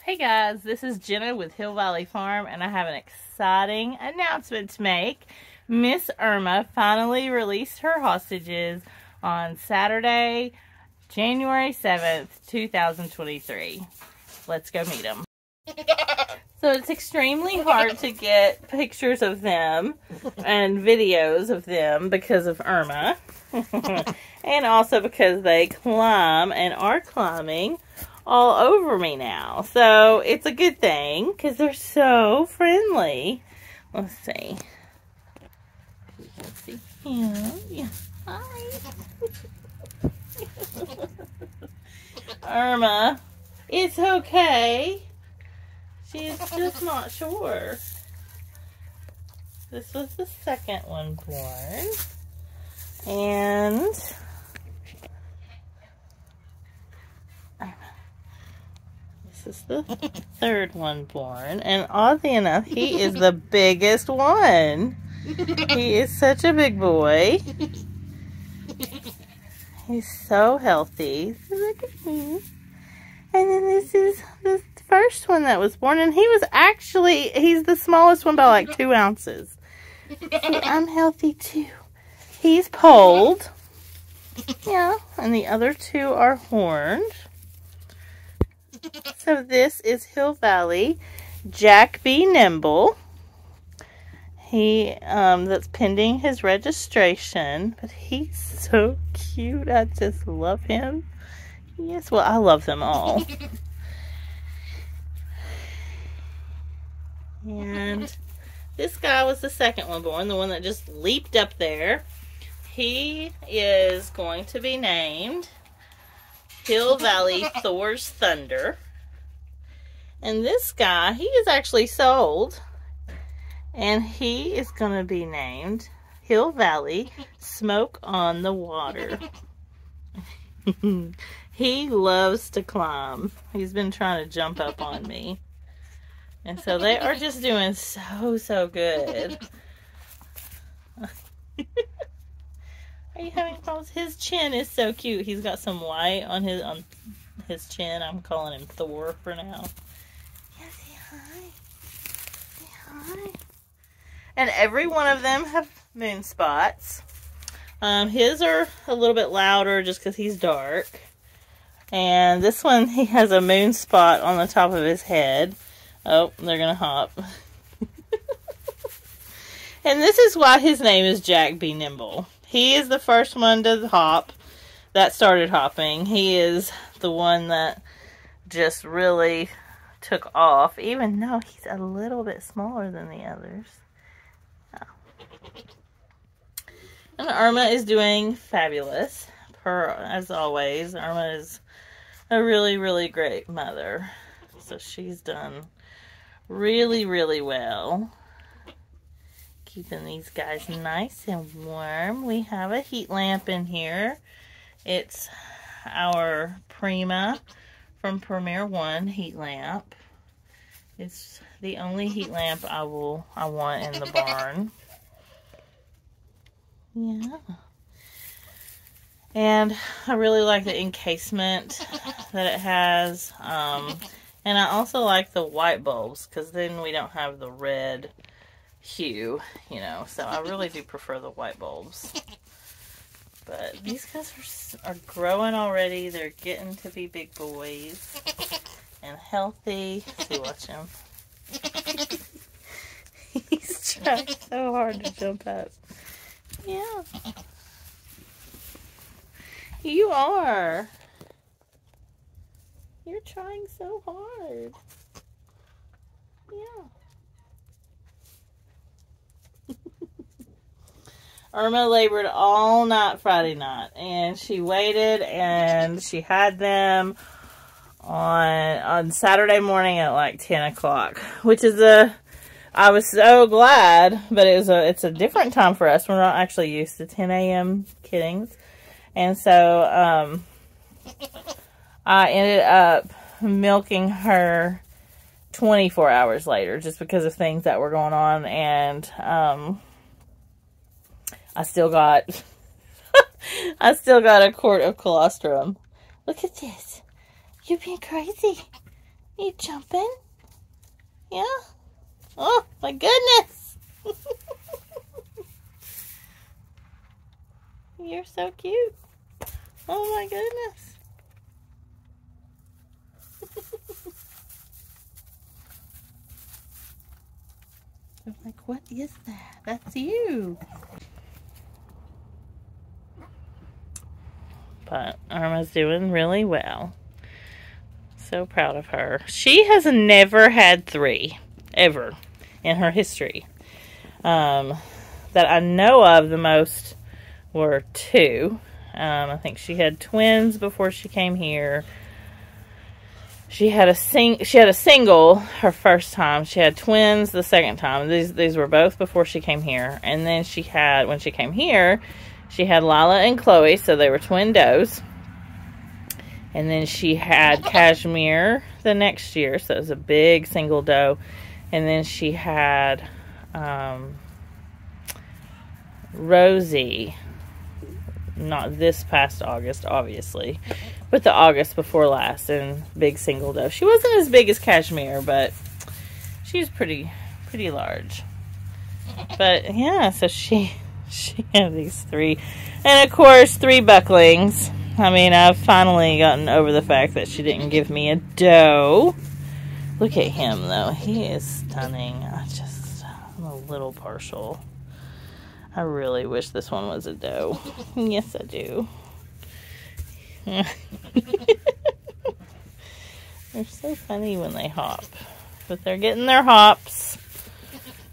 Hey guys, this is Jenna with Hill Valley Farm, and I have an exciting announcement to make. Miss Irma finally released her hostages on Saturday, January 7th, 2023. Let's go meet them. So it's extremely hard to get pictures of them and videos of them because of Irma. And also because they climb and are climbing all over me now. So it's a good thing because they're so friendly. Let's see. Let's see. Yeah. Hi. Irma, it's okay. She's just not sure. This was the second one born. And this is the third one born. And oddly enough, he is the biggest one. He is such a big boy. He's so healthy. Look at him. And then this is the first one that was born. And he was actually, he's the smallest one by like 2 ounces. See, I'm healthy too. He's polled. Yeah. And the other 2 are horned. So this is Hill Valley Jack B. Nimble. He, that's pending his registration. But he's so cute. I just love him. Yes, well, I love them all. And this guy was the second one born, the one that just leaped up there. He is going to be named Hill Valley Thor's Thunder. And this guy, he is actually sold. And he is going to be named Hill Valley Smoke on the Water. He loves to climb. He's been trying to jump up on me. And so they are just doing so good. Are you having problems? His chin is so cute. He's got some white on his chin. I'm calling him Thor for now. Yeah, say hi. Say hi. And every one of them have moon spots. His are a little bit louder just because he's dark. And this one, he has a moon spot on the top of his head. Oh, they're going to hop. And this is why his name is Jack B. Nimble. He is the first one to hop that started hopping. He is the one that just really took off, even though he's a little bit smaller than the others. Oh. And Irma is doing fabulous. As always, Irma is a really great mother. So she's done really well. Keeping these guys nice and warm. We have a heat lamp in here. It's our Prima from Premier One heat lamp. It's the only heat lamp I want in the barn. Yeah. And I really like the encasement that it has. And I also like the white bulbs, because then we don't have the red hue, you know. So I really do prefer the white bulbs. But these guys are growing already. They're getting to be big boys and healthy. See, watch him. He's trying so hard to jump up. Yeah. You are. You're trying so hard. Yeah. Irma labored all night Friday night, and she waited, and she had them on Saturday morning at like 10 o'clock, which is I was so glad, but it's a different time for us. We're not actually used to 10 a.m. kiddings. And so, I ended up milking her 24 hours later, just because of things that were going on, and, I still got a quart of colostrum. Look at this. You're being crazy. You jumping? Yeah? Oh, my goodness. You're so cute. Oh, my goodness. I'm like, what is that? That's you. But Irma's doing really well. So proud of her. She has never had 3, ever, in her history. That I know of, the most were 2. I think she had twins before she came here. She had a single her first time. She had twins the second time. These were both before she came here. And then she had, when she came here, she had Lila and Chloe, so they were twin does. And then she had Cashmere the next year, so it was a big single doe. And then she had Rosie, not this past August, obviously, but the August before last, and big single doe. She wasn't as big as Cashmere, but she's pretty large. But yeah, so she had these 3, and of course 3 bucklings. I mean, I've finally gotten over the fact that she didn't give me a doe. Look at him, though. He is stunning. I'm a little partial. I really wish this one was a doe. Yes, I do. They're so funny when they hop. But they're getting their hops.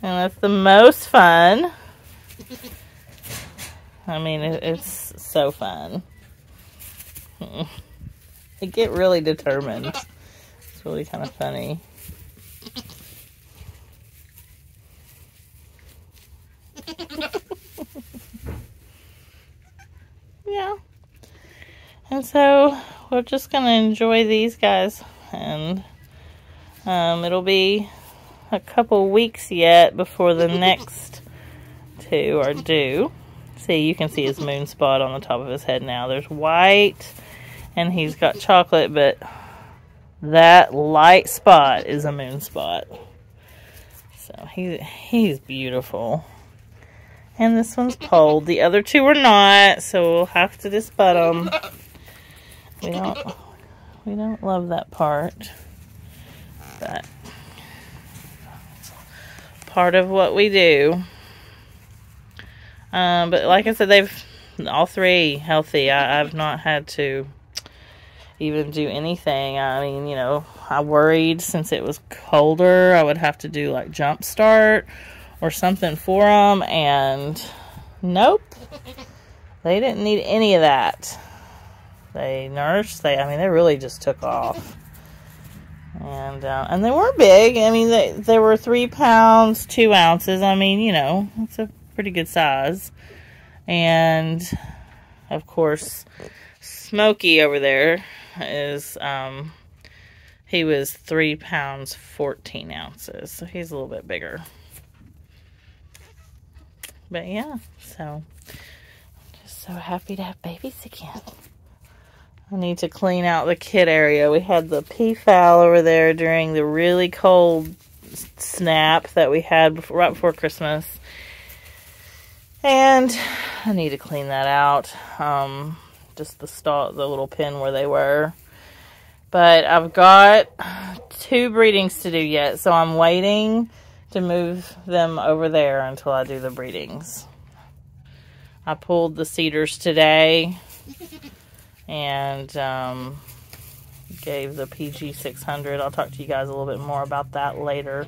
And that's the most fun. I mean, it's so fun. They get really determined. It's really kind of funny. Yeah. And so we're just going to enjoy these guys. And it'll be a couple weeks yet before the next 2 are due. See, you can see his moon spot on the top of his head now. There's white, and he's got chocolate, but that light spot is a moon spot. So he's beautiful. And this one's polled. The other 2 are not, so we'll have to just butt them. We don't love that part, but part of what we do. But like I said, they've all 3 healthy. I've not had to even do anything. I mean, you know, I worried since it was colder I would have to do like jump start or something for them, and nope, they didn't need any of that. They nursed. I mean, they really just took off. And they weren't big. I mean, they were 3 pounds, 2 ounces. I mean, you know, it's a pretty good size. And of course, Smokey over there is he was 3 pounds 14 ounces, so he's a little bit bigger. But yeah, so I'm just so happy to have babies again. I need to clean out the kid area. We had the peafowl over there during the really cold snap that we had right before Christmas. And I need to clean that out. Just the little pen where they were. But I've got 2 breedings to do yet, so I'm waiting to move them over there until I do the breedings. I pulled the cedars today and gave the PG 600. I'll talk to you guys a little bit more about that later.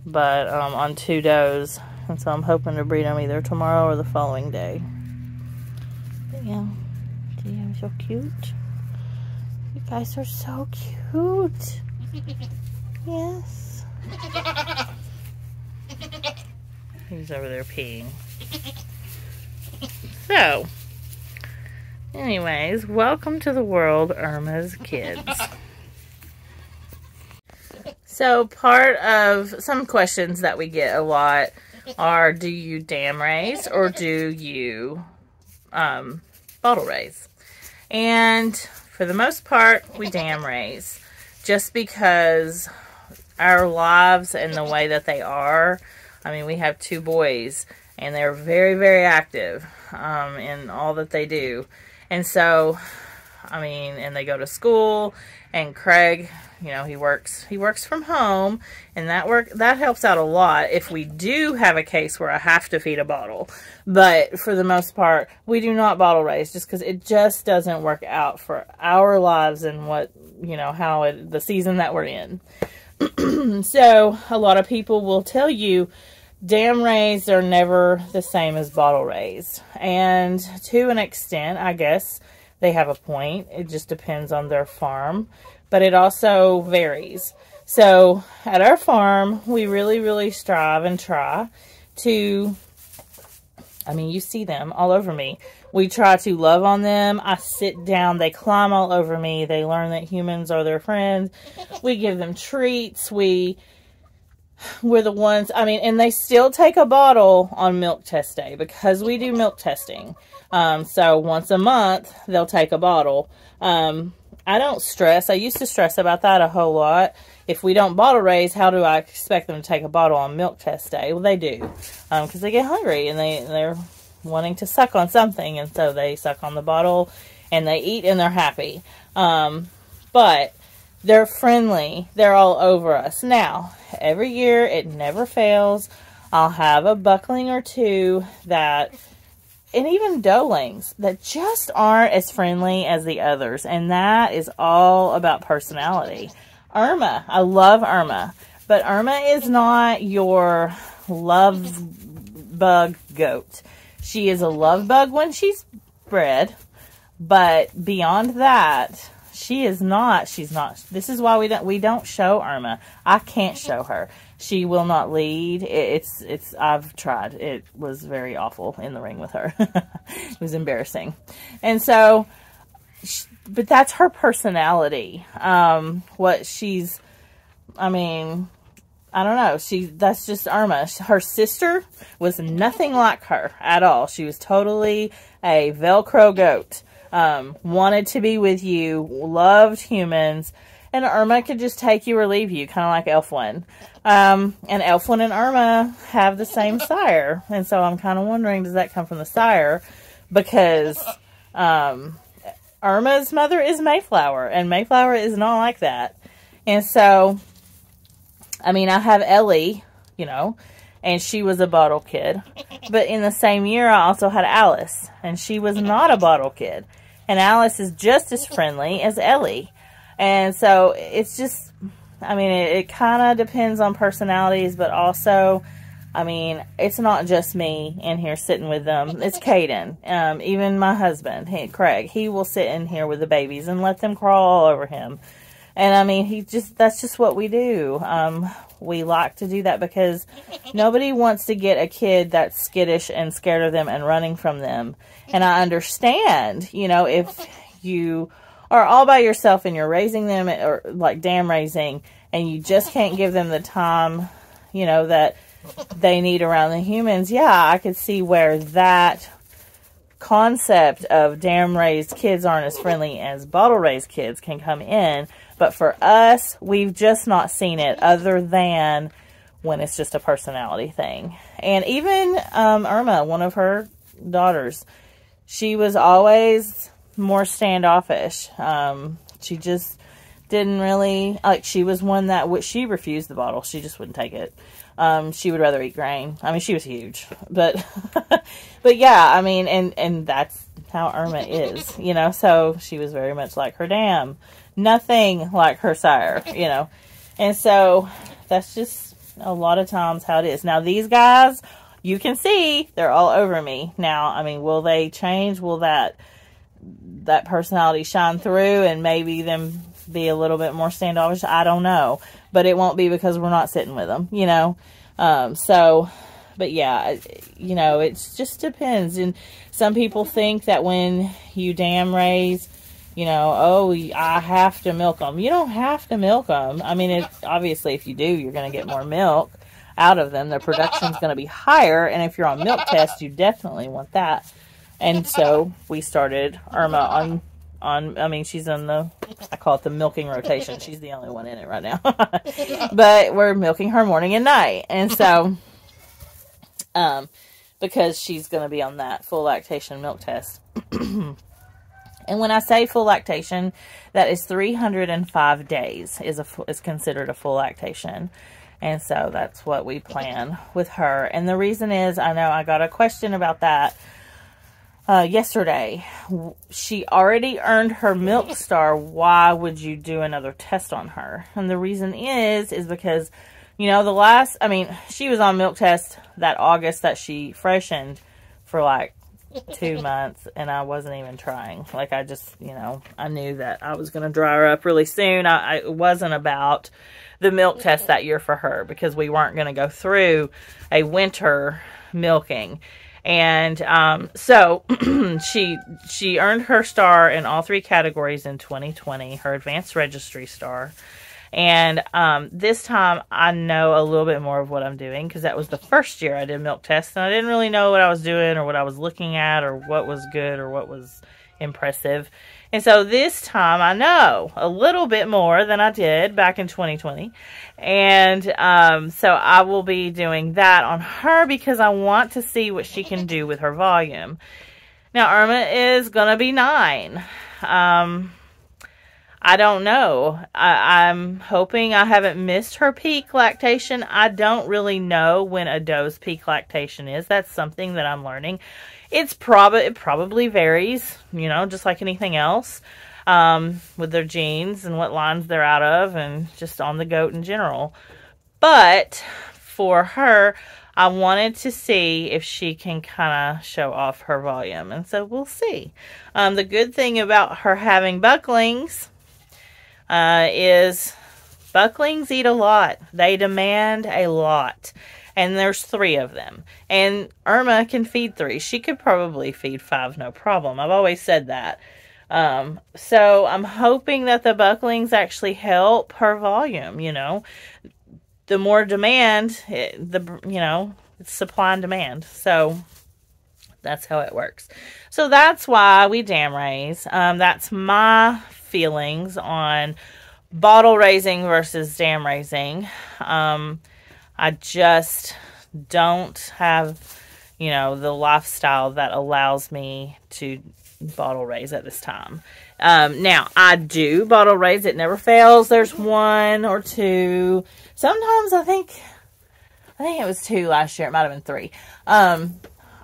But on 2 does. And so I'm hoping to breed them either tomorrow or the following day. But yeah, see, I'm so cute. You guys are so cute. Yes. He's over there peeing. So, anyways, welcome to the world, Irma's Kids. So, part of some questions that we get a lot are, do you dam raise or do you bottle raise? And for the most part, we dam raise. just because our lives and the way that they are, I mean, we have 2 boys, and they're very, very active in all that they do. And so, I mean, and they go to school, and Craig, you know, he works from home, and that helps out a lot if we do have a case where I have to feed a bottle. But for the most part, we do not bottle raise, just because it just doesn't work out for our lives and what, you know, the season that we're in. So a lot of people will tell you dam raised are never the same as bottle raised, and to an extent, I guess they have a point. It just depends on their farm, but it also varies. So at our farm, we really, really strive and try to, I mean, you see them all over me. We try to love on them. I sit down. They climb all over me. They learn that humans are their friends. We give them treats. We're the ones, I mean, and they still take a bottle on milk test day because we do milk testing. So once a month, they'll take a bottle. I don't stress. I used to stress about that a whole lot. If we don't bottle raise, how do I expect them to take a bottle on milk test day? Well, they do, because they get hungry and they're wanting to suck on something, and so they suck on the bottle and they eat and they're happy. But they're friendly. They're all over us. Now, every year, it never fails, I'll have a buckling or 2 that, and even doelings, that just aren't as friendly as the others. And that is all about personality. Irma, I love Irma, but Irma is not your love bug goat. She is a love bug when she's bred, but beyond that, she's not. This is why we don't show Irma. I can't show her. She will not lead. I've tried. It was very awful in the ring with her. It was embarrassing. And so, but that's her personality. I mean, I don't know. That's just Irma. Her sister was nothing like her at all. She was totally a Velcro goat. Wanted to be with you, loved humans, and Irma could just take you or leave you, kind of like Elfwin. And Elfwin and Irma have the same sire, and so I'm kind of wondering, does that come from the sire? Because Irma's mother is Mayflower, and Mayflower is not like that. And so, I mean, I have Ellie, you know, and she was a bottle kid. But in the same year, I also had Alice, and she was not a bottle kid. And Alice is just as friendly as Ellie. And so it's just, I mean, it kind of depends on personalities, but also, I mean, it's not just me in here sitting with them. It's Caden. Even my husband, Craig, he will sit in here with the babies and let them crawl all over him. And I mean, that's just what we do. We like to do that because nobody wants to get a kid that's skittish and scared of them and running from them. And I understand, you know, if you are all by yourself and you're raising them, or like dam raising, and you just can't give them the time, you know, that they need around the humans. Yeah, I could see where that concept of dam raised kids aren't as friendly as bottle raised kids can come in. But for us, we've just not seen it other than when it's just a personality thing. And even Irma, one of her daughters, she was always more standoffish. She just didn't really, like, she was one that she refused the bottle. She just wouldn't take it. She would rather eat grain. I mean, she was huge. But yeah, I mean, and that's how Irma is, you know. So she was very much like her dam. Nothing like her sire, you know. And so that's just a lot of times how it is. Now, these guys, you can see, they're all over me. Now, I mean, will they change? Will that personality shine through and maybe them be a little bit more standoffish? I don't know. But it won't be because we're not sitting with them, you know. But yeah, you know, it just depends. And some people think that when you dam raise, you know, oh, I have to milk them. You don't have to milk them. I mean, obviously, if you do, you're going to get more milk out of them. Their production's going to be higher. And if you're on milk test, you definitely want that. And so we started Irma on I mean, she's on I call it the milking rotation. She's the only one in it right now. But we're milking her morning and night. And so, because she's going to be on that full lactation milk test. And when I say full lactation, that is 305 days is considered a full lactation. And so that's what we plan with her. And the reason is, I know I got a question about that yesterday. She already earned her Milk Star. Why would you do another test on her? And the reason is because, you know, she was on milk test that August that she freshened for like 2 months, and I wasn't even trying. Like, I just, you know, I knew that I was going to dry her up really soon. It wasn't about the milk test that year for her, because we weren't going to go through a winter milking. And so she earned her star in all 3 categories in 2020, her advanced registry star. And this time I know a little bit more of what I'm doing, because that was the first year I did milk tests, and I didn't really know what I was doing or what I was looking at or what was good or what was impressive. And so this time I know a little bit more than I did back in 2020. And so I will be doing that on her, because I want to see what she can do with her volume. Now, Irma is going to be 9. I don't know. I'm hoping I haven't missed her peak lactation. I don't really know when a doe's peak lactation is. That's something that I'm learning. It probably varies, you know, just like anything else, with their genes and what lines they're out of, and just on the goat in general. But for her, I wanted to see if she can kind of show off her volume, and so we'll see. The good thing about her having bucklings is bucklings eat a lot. They demand a lot. And there's 3 of them. And Irma can feed 3. She could probably feed 5, no problem. I've always said that. So I'm hoping that the bucklings actually help her volume, you know. The more demand, it's supply and demand. So that's how it works. So that's why we dam raise. That's my feelings on bottle raising versus dam raising. I just don't have, you know, the lifestyle that allows me to bottle raise at this time. Now, I do bottle raise. It never fails. There's 1 or 2. Sometimes I think it was 2 last year. It might have been 3.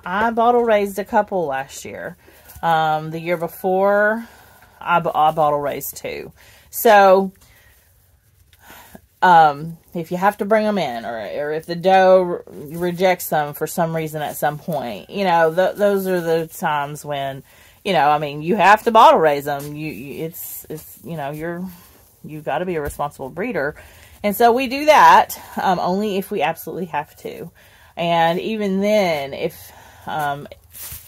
I bottle raised a couple last year. The year before, I bottle raised 2. So, if you have to bring them in, or if the doe rejects them for some reason at some point, you know, those are the times when, you know, I mean, you have to bottle raise them. It's you know, you've got to be a responsible breeder. And so we do that, only if we absolutely have to. And even then, if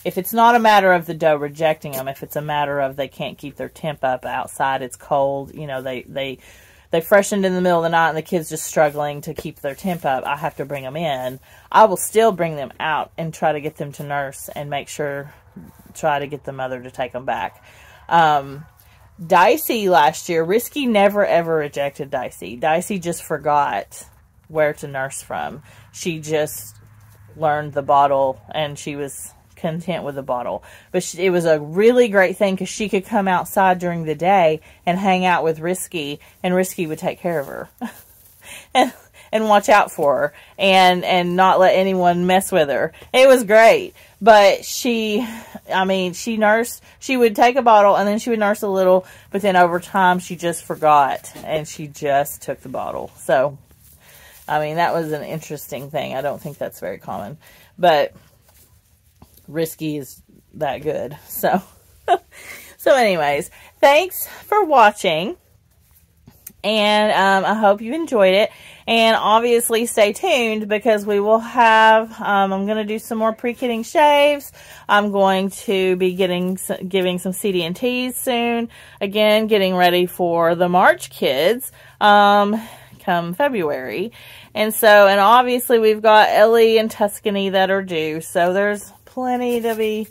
it's not a matter of the doe rejecting them, if it's a matter of they can't keep their temp up outside, it's cold, you know, they freshened in the middle of the night and the kid's just struggling to keep their temp up, I have to bring them in. I will still bring them out and try to get them to nurse and try to get the mother to take them back. Dicey last year, Risky never ever rejected Dicey. Dicey just forgot where to nurse from. She just learned the bottle and she was content with the bottle. But it was a really great thing because she could come outside during the day and hang out with Risky, and Risky would take care of her and watch out for her and not let anyone mess with her. It was great. But she nursed. She would take a bottle and then she would nurse a little, but then over time she just forgot and she just took the bottle. So, I mean, that was an interesting thing. I don't think that's very common, but Risky is that good. So, anyways, thanks for watching. And I hope you enjoyed it. And obviously stay tuned because we will have, I'm going to do some more pre-kidding shaves. I'm going to be giving some CD&Ts soon. Again, getting ready for the March kids come February. And obviously we've got Ellie and Tuscany that are due. So there's plenty to be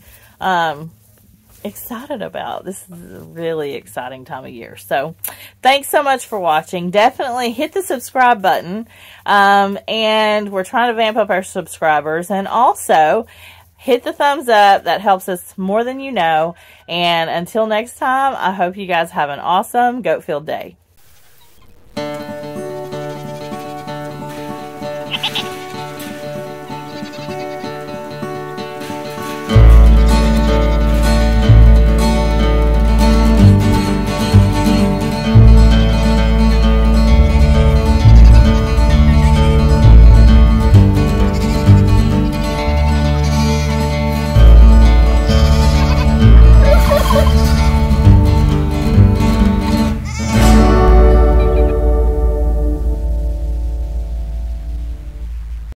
excited about. This is a really exciting time of year. So thanks so much for watching. Definitely hit the subscribe button. And we're trying to vamp up our subscribers. And also hit the thumbs up. That helps us more than you know. And until next time, I hope you guys have an awesome Goat Field day.